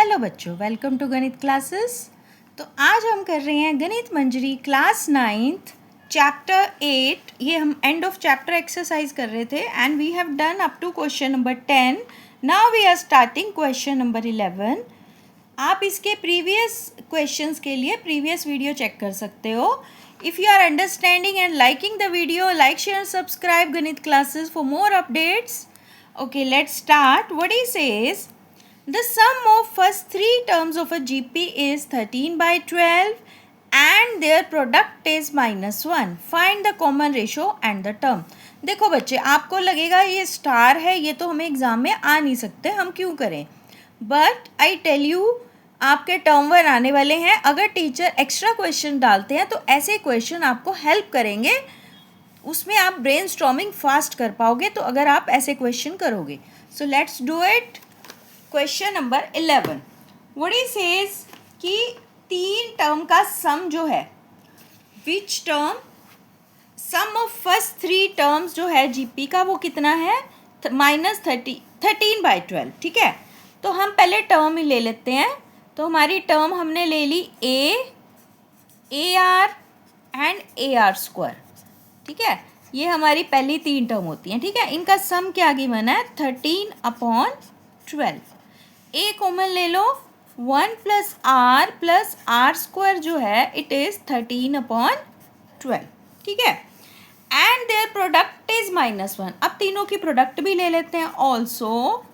Hello बच्चों, welcome to गणित classes. तो आज हम कर रहे हैं गणित मंजरी क्लास 9th चैप्टर 8। ये हम एंड ऑफ चैप्टर एक्सरसाइज कर रहे थे and we have done up to question number 10। Now we are starting question number 11। आप इसके प्रीवियस क्वेश्चंस के लिए प्रीवियस वीडियो चेक कर सकते हो। If you are understanding and liking the video, like share subscribe Ganit classes for more updates. Okay, let's start. What he says, the sum of first three terms of a GP is 13 by 12 and their product is -1. Find the common ratio and the term. देखो बच्चे, आपको लगेगा ये star है, ये तो हमें exam में आ नहीं सकते, हम क्यों करें। बट आई टेल यू, आपके टर्म वन आने वाले हैं। अगर टीचर एक्स्ट्रा क्वेश्चन डालते हैं तो ऐसे क्वेश्चन आपको हेल्प करेंगे, उसमें आप ब्रेन स्टॉर्मिंग फास्ट कर पाओगे तो अगर आप ऐसे क्वेश्चन करोगे। So let's do it. Question number 11 what he says कि तीन टर्म का सम जो है, which term sum of first three terms जो है जीपी का वो कितना है, -13/12। ठीक है, तो हम पहले टर्म ही ले लेते हैं। तो हमारी टर्म हमने ले ली ए आर एंड AR²। ठीक है, ये हमारी पहली तीन टर्म होती हैं। ठीक है, इनका सम क्या गिवन है, 13/12। ए कॉमन ले लो, 1 + r + r² जो है इट इज़ 13/12। ठीक है, एंड देयर प्रोडक्ट इज -1। अब तीनों की प्रोडक्ट भी ले लेते हैं। Also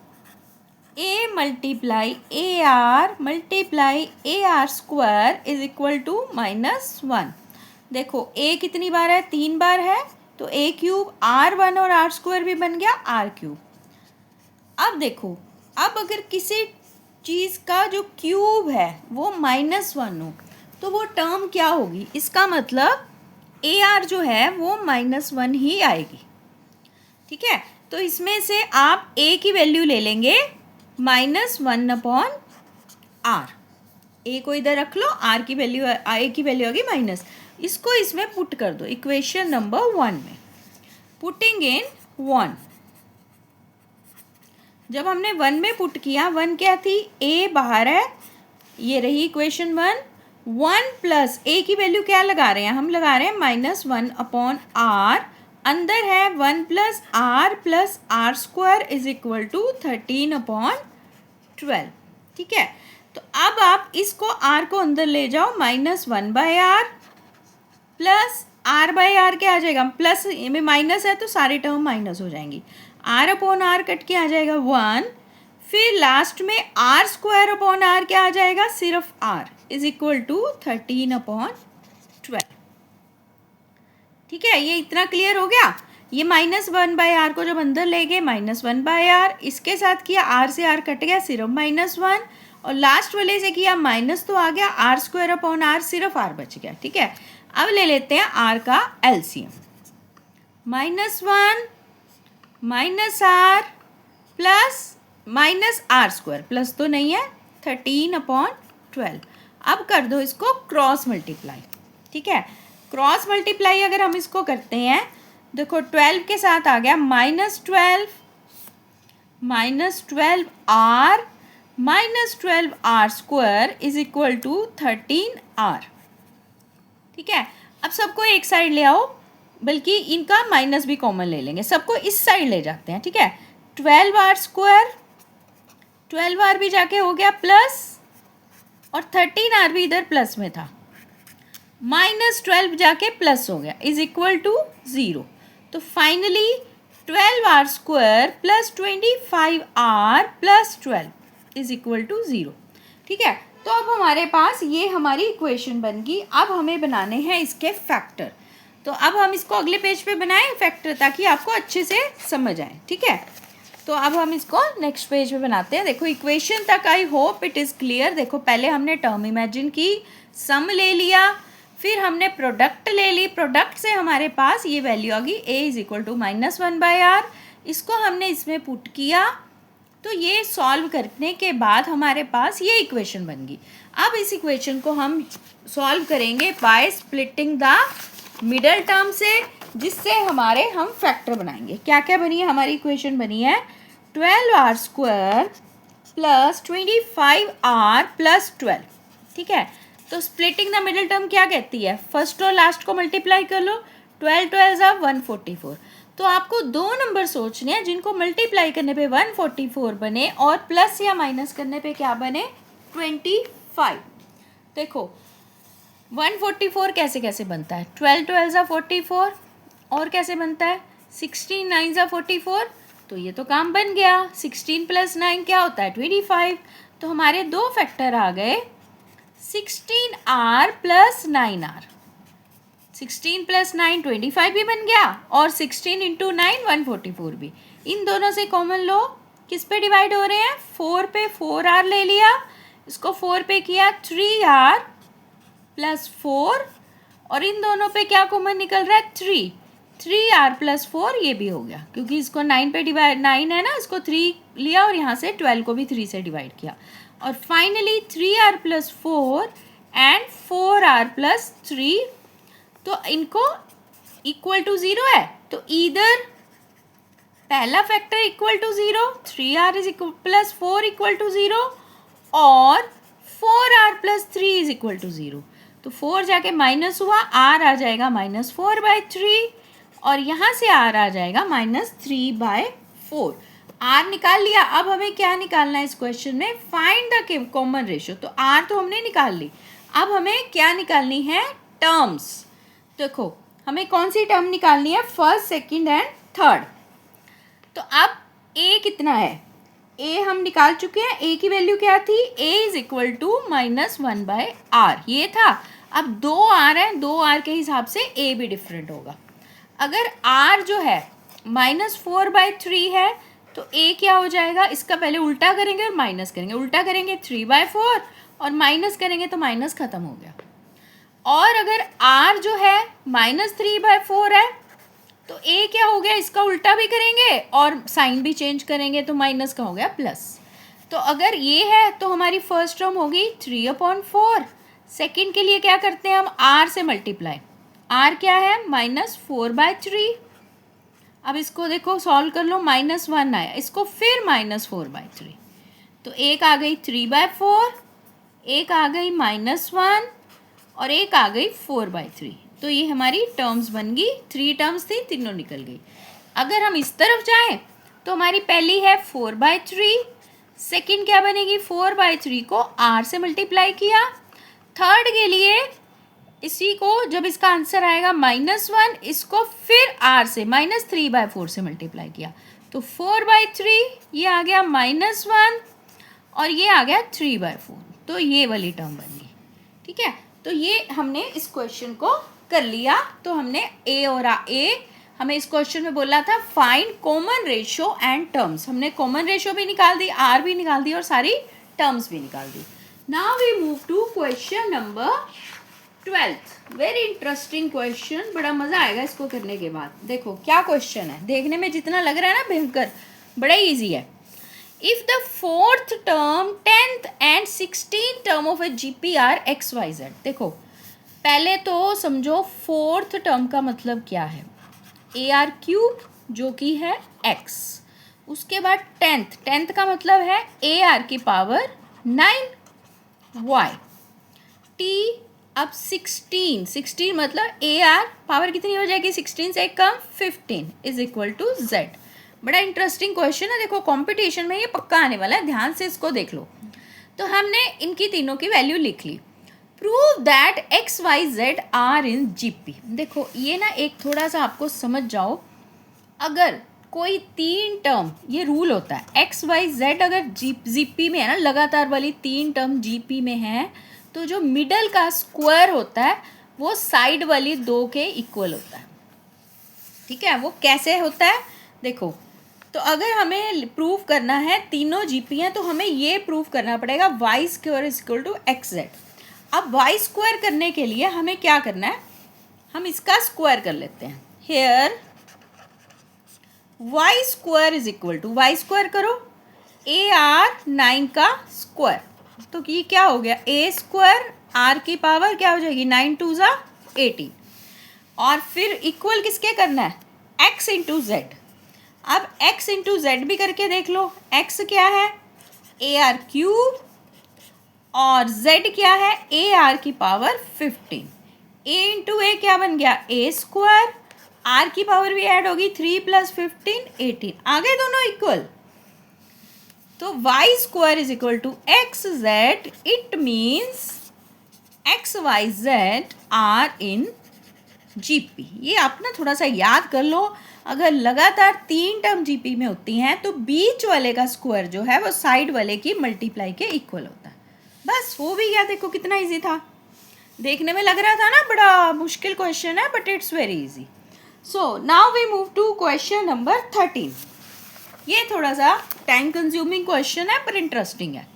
a × AR × AR² is equal to -1। देखो a कितनी बार है, 3 बार है, तो a³ R1 और R² भी बन गया R³। अब देखो, अब अगर किसी चीज़ का जो क्यूब है वो -1 हो तो वो टर्म क्या होगी, इसका मतलब AR जो है वो -1 ही आएगी। ठीक है, तो इसमें से आप a की वैल्यू ले लेंगे -1/r। a को इधर रख लो, r की वैल्यू, a की वैल्यू होगी माइनस। इसको इसमें पुट कर दो इक्वेशन नंबर 1 में। पुटिंग इन 1, जब हमने 1 में पुट किया, 1 क्या थी, a बाहर है, ये रही इक्वेशन 1। 1 + a की वैल्यू क्या लगा रहे हैं, हम लगा रहे हैं -1/r। अंदर है 1 + r + r² is equal to 13/12। ठीक है, तो अब आप इसको r को अंदर ले जाओ, -1/r + r/r क्या आ जाएगा, प्लस में माइनस है तो सारी टर्म माइनस हो जाएंगी। r/r कट के आ जाएगा 1, फिर लास्ट में r² क्या आ जाएगा, सिर्फ r इज इक्वल टू 13/12। ठीक है, ये इतना क्लियर हो गया। ये -1/r को जब अंदर ले गए, -1/r, इसके साथ किया r से r कट गया, सिर्फ -1, और लास्ट वाले से किया माइनस तो आ गया, r²/r सिर्फ r बच गया। ठीक है, अब ले लेते हैं r का एलसीएम। -1 -r + -r², प्लस तो नहीं है, 13/12। अब कर दो इसको क्रॉस मल्टीप्लाई। ठीक है, क्रॉस मल्टीप्लाई अगर हम इसको करते हैं, देखो 12 के साथ आ गया -12 -12r -12r² is equal to 13r। ठीक है, अब सबको एक साइड ले आओ, बल्कि इनका माइनस भी कॉमन ले लेंगे, सबको इस साइड ले जाते हैं। ठीक है, 12r², 12r भी जाके हो गया प्लस, और 13r भी इधर प्लस में था, -12 जाके प्लस हो गया, इज इक्वल टू 0। तो finally 12r² + 25r + 12 is equal to 0। ठीक है, तो अब हमारे पास ये हमारी इक्वेशन बन गई। अब हमें बनाने हैं इसके फैक्टर। तो अब हम इसको अगले पेज पे बनाएं फैक्टर, ताकि आपको अच्छे से समझ आए। ठीक है, तो अब हम इसको नेक्स्ट पेज पे बनाते हैं। देखो इक्वेशन तक I hope it is clear. देखो पहले हमने टर्म इमेजिन की, सम ले लिया, फिर हमने प्रोडक्ट ले ली, प्रोडक्ट से हमारे पास ये वैल्यू आ गई a is equal to -1/r। इसको हमने इसमें पुट किया, तो ये सॉल्व करने के बाद हमारे पास ये इक्वेशन बन गई। अब इस इक्वेशन को हम सॉल्व करेंगे by splitting the middle term से, जिससे हमारे हम फैक्टर बनाएंगे। क्या क्या बनी है हमारी इक्वेशन, बनी है 12r² प्लस 25r प्लस 12, ठीक है। तो स्प्लिटिंग द मिडिल टर्म क्या कहती है, फर्स्ट और लास्ट को मल्टीप्लाई कर लो, 12 12 जा 144। तो आपको दो नंबर सोचने हैं जिनको मल्टीप्लाई करने पे 144 बने और प्लस या माइनस करने पे क्या बने, 25। देखो 144 कैसे कैसे बनता है, 12 12 जा 44, और कैसे बनता है 16 9 जा 44, तो ये तो काम बन गया। 16 प्लस 9 क्या होता है 25। तो हमारे दो फैक्टर आ गए, 16r प्लस 9r, 16 प्लस 9 25 भी बन गया और 16 इंटू 9 144 भी। इन दोनों से कॉमन लो, किस पे डिवाइड हो रहे हैं, 4 पे 4r ले लिया, इसको 4 पे किया 3r प्लस 4, और इन दोनों पे क्या कॉमन निकल रहा है 3r प्लस 4, ये भी हो गया क्योंकि इसको 9 पे डिवाइड 9 है ना, इसको 3 लिया और यहाँ से 12 को भी 3 से डिवाइड किया। और finally 3r plus 4 and 4r plus 3, तो इनको इक्वल टू 0 है, तो ईदर पहला factor equal to 0, 3r is equal plus 4 equal to 0, और 4r plus 3 is equal to 0। तो 4 जाके माइनस हुआ, r आ जाएगा -4/3, और यहाँ से r आ जाएगा -3/4। r निकाल लिया। अब हमें क्या निकालना है इस क्वेश्चन में, फाइंड द कॉमन रेशियो। तो r तो हमने निकाल ली, अब हमें क्या निकालनी है, टर्म्स। देखो हमें कौन सी टर्म निकालनी है, फर्स्ट सेकंड एंड थर्ड। तो अब a कितना है, a हम निकाल चुके हैं, a की वैल्यू क्या थी, a is equal to -1/r, ये था। अब 2r है, 2r के हिसाब से a भी डिफरेंट होगा। अगर r जो है -4/3 है तो a क्या हो जाएगा, इसका पहले उल्टा करेंगे और माइनस करेंगे, उल्टा करेंगे 3/4 और माइनस करेंगे तो माइनस खत्म हो गया। और अगर r जो है -3/4 है तो a क्या हो गया, इसका उल्टा भी करेंगे और साइन भी चेंज करेंगे तो माइनस का हो गया प्लस। तो अगर ये है तो हमारी फर्स्ट टर्म होगी 3/4, सेकंड के लिए क्या करते हैं हम, r से मल्टीप्लाई, r क्या है -4/3। अब इसको देखो सॉल्व कर लो, -1 आया, इसको फिर -4/3, तो एक आ गई 3/4, एक आ गई -1 और एक आ गई 4/3। तो ये हमारी टर्म्स बन गई, 3 टर्म्स थी, तीनों निकल गई। अगर हम इस तरफ जाएं तो हमारी पहली है 4/3, सेकंड क्या बनेगी, 4/3 को r से मल्टीप्लाई किया, थर्ड के लिए इसी को जब इसका आंसर आएगा -1, इसको फिर r से -3/4 से मल्टीप्लाई किया, तो 4/3 ये आ गया -1 और ये आ गया 3/4, तो ये वाली टर्म बन गई। ठीक है, तो ये हमने इस क्वेश्चन को कर लिया। तो हमने a और a, हमें इस क्वेश्चन में बोला था find common ratio and terms, हमने कॉमन रेशियो भी निकाल दी, r भी निकाल दी और सारी टर्म्स भी निकाल दी। Now we move to question number 12। Very interesting question, बड़ा मज़ा आएगा इसको करने के बाद। देखो क्या क्वेश्चन है, देखने में जितना लग रहा है ना भयंकर, बड़ा ईजी है। If the fourth term 10th and 16th term of a GP are XYZ। देखो पहले तो समझो फोर्थ टर्म का मतलब क्या है, AR³ जो कि है x, उसके बाद 10th का मतलब है AR⁴ 9y t। अब 16 मतलब AR पावर कितनी हो जाएगी, 16 से एक कम 15 इज इक्वल टू z। बड़ा इंटरेस्टिंग क्वेश्चन है, देखो कंपटीशन में ये पक्का आने वाला है, ध्यान से इसको देख लो। तो हमने इनकी तीनों की वैल्यू लिख ली। Prove that XYZ are in GP। देखो ये ना एक थोड़ा सा आपको समझ जाओ, अगर कोई 3 टर्म, ये रूल होता है XYZ अगर GP में है ना, लगातार वाली 3 टर्म GP में है, तो जो मिडल का स्क्वायर होता है वो साइड वाली 2 के इक्वल होता है। ठीक है, वो कैसे होता है देखो, तो अगर हमें प्रूव करना है तीनों GP हैं तो हमें ये प्रूव करना पड़ेगा y² is equal to XZ। अब y² करने के लिए हमें क्या करना है, हम इसका स्क्वायर कर लेते हैं। Hair y² is equal to, y² करो AR9 का स्क्वायर, तो ये क्या हो गया, A² r की पावर क्या हो जाएगी 9 2 जा 18, और फिर इक्वल किसके करना है, x इंटू जेड। अब x इंटू जेड भी करके देख लो, x क्या है ए आर क्यूब और z क्या है ए आर की पावर 15। a इंटू ए क्या बन गया ए स्क्वायर, r की पावर भी ऐड होगी 3 + 15 18, आगे दोनों इक्वल। तो y square is equal to X Z, it means X Y Z are in GP. ये आप ना थोड़ा सा याद कर लो, अगर लगातार 3 टर्म जीपी में होती हैं तो बीच वाले का स्क्वायर जो है वो साइड वाले की मल्टीप्लाई के इक्वल होता है। बस हो भी गया, देखो कितना इजी था। देखने में लग रहा था ना बड़ा मुश्किल क्वेश्चन है, but it's very easy. So now we move to question number 13। ये थोड़ा सा टाइम कंज्यूमिंग क्वेश्चन है पर इंटरेस्टिंग है।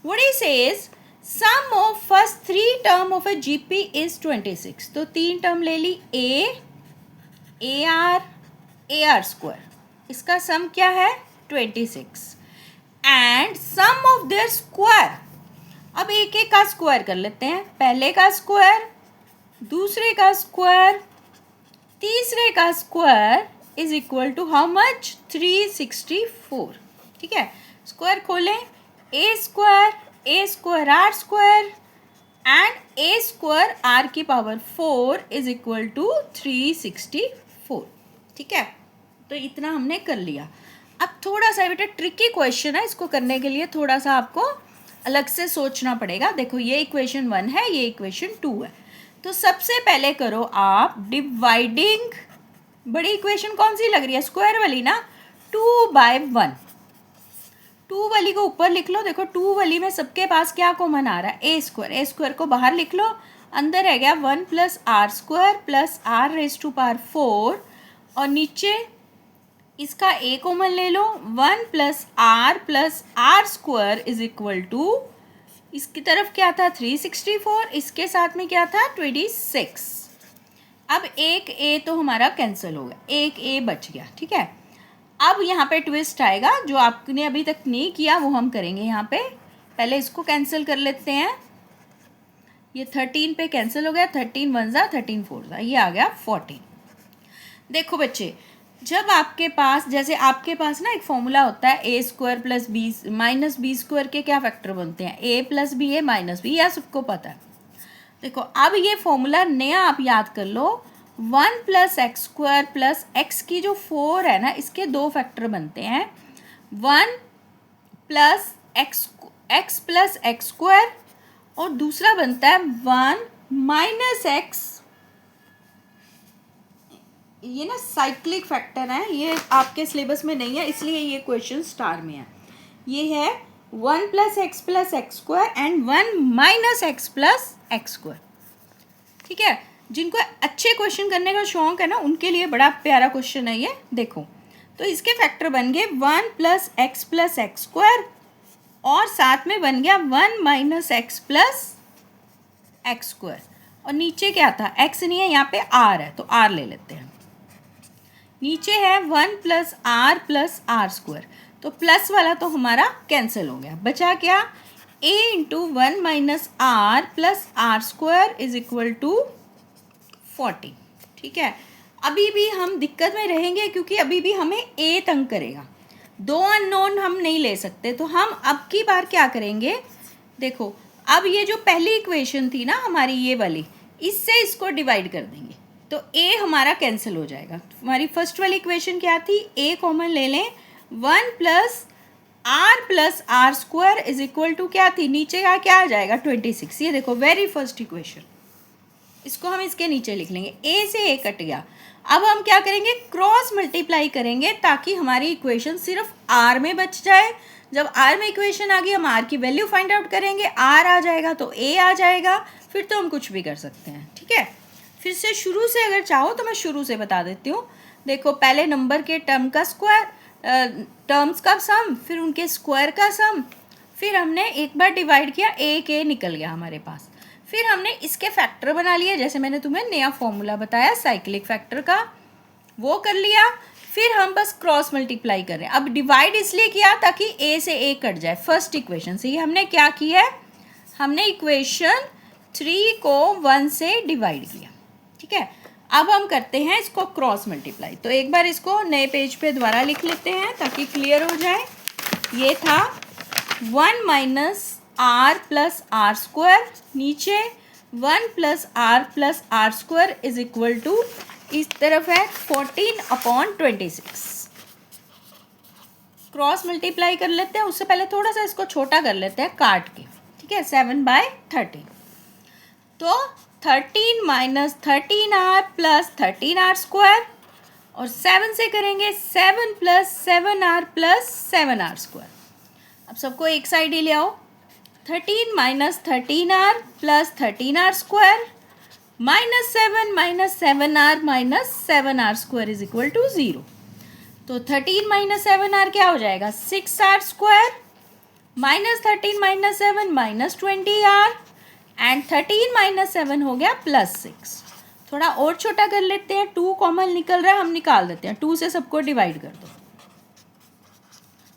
What he says sum of first 3 term of a GP is 26। तो 3 टर्म ले ली ए आर स्क्वायर, इसका सम क्या है 26 and sum of their square. अब एक एक का स्क्वायर कर लेते हैं, पहले का स्क्वायर, दूसरे का स्क्वायर, तीसरे का square is equal to how much 364। ठीक है, स्क्वायर खोलें, a square r square and a square r की पावर 4 इज इक्वल टू 364। ठीक है, तो इतना हमने कर लिया। अब थोड़ा सा बेटा ट्रिकी क्वेश्चन है, इसको करने के लिए थोड़ा सा आपको अलग से सोचना पड़ेगा। देखो ये इक्वेशन 1 है, ये इक्वेशन 2 है। तो सबसे पहले करो आप डिवाइडिंग, बड़ी इक्वेशन कौन सी लग रही है स्क्वायर वाली ना, 2/1। 2 वाली को ऊपर लिख लो, देखो 2 वाली में सबके पास क्या कॉमन आ रहा है ए स्क्वायर को बाहर लिख लो, अंदर है गया 1 + r स्क्वायर + r⁴ और नीचे इसका ए कॉमन ले लो 1 + r square is equal to, इसकी तरफ क्या था 364, इसके साथ में क्या था 26। अब एक ए तो हमारा कैंसिल हो गया, एक ए बच गया। ठीक है, अब यहाँ पे ट्विस्ट आएगा, जो आपने अभी तक नहीं किया वो हम करेंगे यहाँ पे। पहले इसको कैंसिल कर लेते हैं, ये 13 पे कैंसिल हो गया, 13 × 1 = 13 × 4 = ये आ गया 14। देखो बच्चे, जब आपके पास, जैसे आपके पास ना एक फॉर्मूला होता है a² + b - b² के क्या फैक्टर बनते हैं a + b a - b, यह सबको पता है। देखो अब ये फॉर्मूला नया आप याद कर लो, 1 + x² + x की जो 4 है ना, इसके 2 फैक्टर बनते हैं, 1 + x + x² और दूसरा बनता है 1 - x। ये ना साइक्लिक फैक्टर है, ये आपके सिलेबस में नहीं है इसलिए ये क्वेश्चन स्टार में है। ये है 1 + x + x² and 1 - x + x²। ठीक है, जिनको अच्छे क्वेश्चन करने का शौक है ना उनके लिए बड़ा प्यारा क्वेश्चन है ये। देखो तो इसके फैक्टर बन गए 1 + x + x² और साथ में बन गया 1 - x + x² और नीचे क्या था x नहीं है, यहाँ पे r है तो r ले लेते हैं। नीचे है 1 + r + r², तो प्लस वाला तो हमारा कैंसिल हो गया, बचा क्या a × 1 - r + r² is equal to 40। ठीक है, अभी भी हम दिक्कत में रहेंगे क्योंकि अभी भी हमें a तंग करेगा, 2 अननोन हम नहीं ले सकते। तो हम अब की बार क्या करेंगे, देखो अब ये जो पहली इक्वेशन थी ना हमारी ये वाली, इससे इसको डिवाइड कर देंगे तो a हमारा कैंसिल हो जाएगा। हमारी फर्स्ट वाली इक्वेशन क्या थी, a कॉमन ले लें, 1 + r + r² is equal to क्या थी, नीचे का क्या आ जाएगा 26। ये देखो वेरी फर्स्ट इक्वेशन, इसको हम इसके नीचे लिख लेंगे, a से a कट गया। अब हम क्या करेंगे, क्रॉस मल्टीप्लाई करेंगे ताकि हमारी इक्वेशन सिर्फ r में बच जाए। जब r में इक्वेशन आ गई हम r की वैल्यू फाइंड आउट करेंगे, r आ जाएगा तो a आ जाएगा, फिर तो हम कुछ भी कर सकते हैं। ठीक है, फिर से शुरू से अगर चाहो तो मैं शुरू से बता देती हूँ। देखो पहले नंबर के टर्म का स्क्वायर, टर्म्स का सम, फिर उनके स्क्वायर का सम, फिर हमने एक बार डिवाइड किया, एक ए निकल गया हमारे पास, फिर हमने इसके फैक्टर बना लिए, जैसे मैंने तुम्हें नया फॉर्मूला बताया साइक्लिक फैक्टर का, वो कर लिया। फिर हम बस क्रॉस मल्टीप्लाई कर रहे हैं। अब डिवाइड इसलिए किया ताकि a से a कट जाए फर्स्ट इक्वेशन से। ये हमने क्या किया है, हमने इक्वेशन 3 को 1 से डिवाइड किया। ठीक है, अब हम करते हैं इसको क्रॉस मल्टीप्लाई। तो एक बार इसको नए पेज पे दोबारा लिख लेते हैं ताकि क्लियर हो जाए। ये था 1 minus R plus R square, नीचे 1 plus R square is equal to, इस तरफ है 14/26। क्रॉस मल्टीप्लाई कर लेते हैं, उससे पहले थोड़ा सा इसको छोटा कर लेते हैं काट के, ठीक है। 7/13, तो 13 minus 13r plus 13r square, और 7 से करेंगे 7 plus 7r plus 7r square. अब सबको एक साइड ही ले आओ। 13 minus 13r plus 13r square minus 7r minus 7r square is equal to 0। तो 13 माइनस 7r क्या हो जाएगा, 6r square, minus 13 minus 7 minus 20r, and 13 minus 7 हो गया प्लस 6। थोड़ा और छोटा कर लेते हैं, 2 कॉमन निकल रहा है, हम निकाल देते हैं, 2 से सबको डिवाइड कर दो।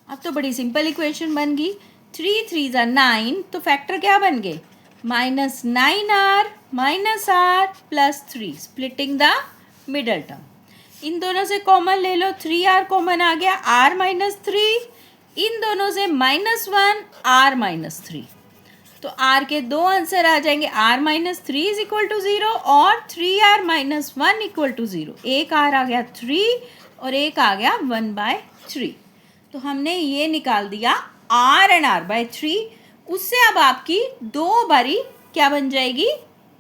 अब तो बड़ी सिंपल इक्वेशन बन गई। 3 3 ज़ा 9, तो फैक्टर क्या बन गए, minus 9r minus r plus 3, splitting the middle term. इन दोनों से कॉमन ले लो, 3r कॉमन आ गया, r माइनस 3, इन दोनों से -1 r माइनस 3, तो r के 2 आंसर आ जाएंगे, r minus 3 is equal to 0 और 3r माइनस 1 इक्वल टू 0। एक r आ गया 3 और एक आ गया 1/3। तो हमने ये निकाल दिया r एंड r/3। उससे अब आपकी 2 बारी क्या बन जाएगी,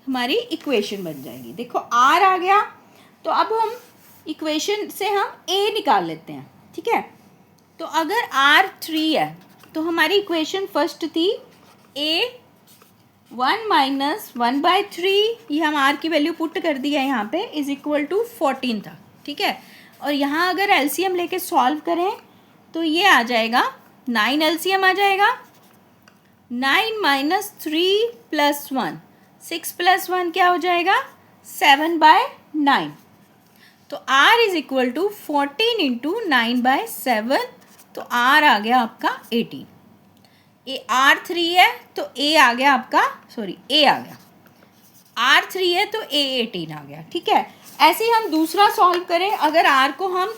हमारी इक्वेशन बन जाएगी। देखो r आ गया, तो अब हम इक्वेशन से हम a निकाल लेते हैं, ठीक है। तो अगर r 3 है तो हमारी इक्वेशन फर्स्ट थी a 1 माइनस 1/3, ये हम r की वैल्यू पुट कर दी है यहाँ पे, इज इक्वल टू 14 था, ठीक है। और यहाँ अगर एलसीएम लेके सॉल्व करें तो ये आ जाएगा 9, एलसीएम आ जाएगा 9 माइनस 3 प्लस 1, 6 प्लस 1 क्या हो जाएगा, 7/9। तो r is equal to 14 into 9/7, तो r आ गया आपका 18। r3 है तो a आ गया आपका, सॉरी a आ गया, r3 है तो a 18 आ गया, ठीक है। ऐसे ही हम दूसरा सॉल्व करें, अगर r को हम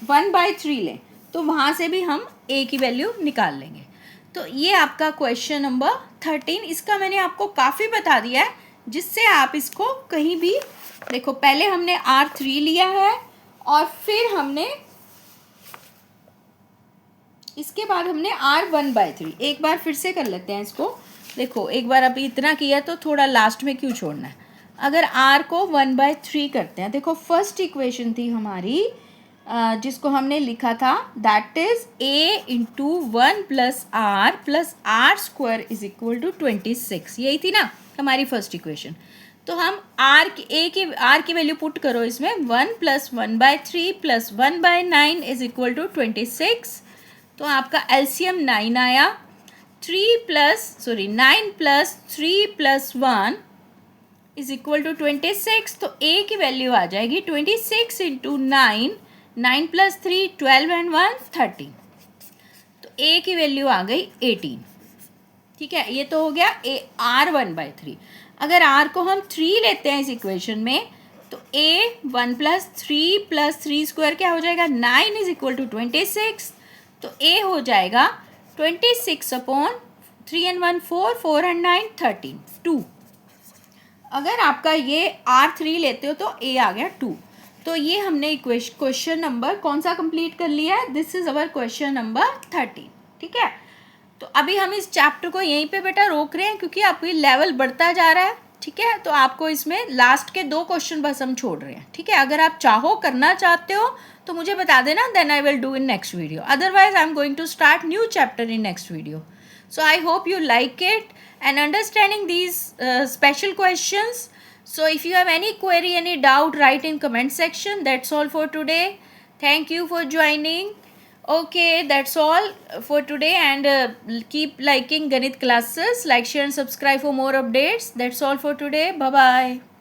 1/3 लें तो वहाँ से भी हम a की वैल्यू निकाल लेंगे। तो ये आपका क्वेश्चन नंबर 13, इसका मैंने आपको काफ़ी बता दिया है, जिससे आप इसको कहीं भी देखो। पहले हमने r3 लिया है और फिर हमने इसके बाद हमने r1/3। एक बार फिर से कर लेते हैं इसको। देखो एक बार अभी इतना किया तो थोड़ा लास्ट में क्यों छोड़ना है। अगर r को 1/3 करते हैं, देखो फर्स्ट इक्वेशन थी हमारी जिसको हमने लिखा था, that is a into 1 plus r square is equal to 26, यही थी ना हमारी फर्स्ट इक्वेशन। तो हम r की वैल्यू पुट करो इसमें, 1 plus 1/3 plus 1/9 is equal to 26। तो आपका एलसीएम 9 आया, 9 plus 3 plus 1 is equal to 26। तो a की वैल्यू आ जाएगी 26 इंटू 9, 9 प्लस 3 12 एंड 1 13, तो a की वैल्यू आ गई 18, ठीक है। ये तो हो गया r1/3। अगर r को हम 3 लेते हैं इस इक्वेशन में, तो a 1 प्लस 3 स्क्वायर क्या हो जाएगा, 9 इज इक्वल टू 26। तो a हो जाएगा 26/3 एंड 1 4, 4 एंड 9 13, 2। अगर आपका ये r3 लेते हो तो a आ गया 2। तो ये हमने क्वेश्चन नंबर कौन सा कंप्लीट कर लिया है, this is our question number 13, ठीक है। तो अभी हम इस चैप्टर को यहीं पे बेटा रोक रहे हैं, क्योंकि आपकी लेवल बढ़ता जा रहा है, ठीक है। तो आपको इसमें लास्ट के 2 क्वेश्चन बस हम छोड़ रहे हैं, ठीक है। अगर आप करना चाहते हो तो मुझे बता देना, then I will do in next video, otherwise I am going to start new chapter in next video. So I hope you like it and understanding these special questions. So if you have any query, any doubt, write in comment section. That's all for today. Thank you for joining. Okay, that's all for today, and keep liking Ganit classes. Like, share and subscribe for more updates. That's all for today. Bye bye.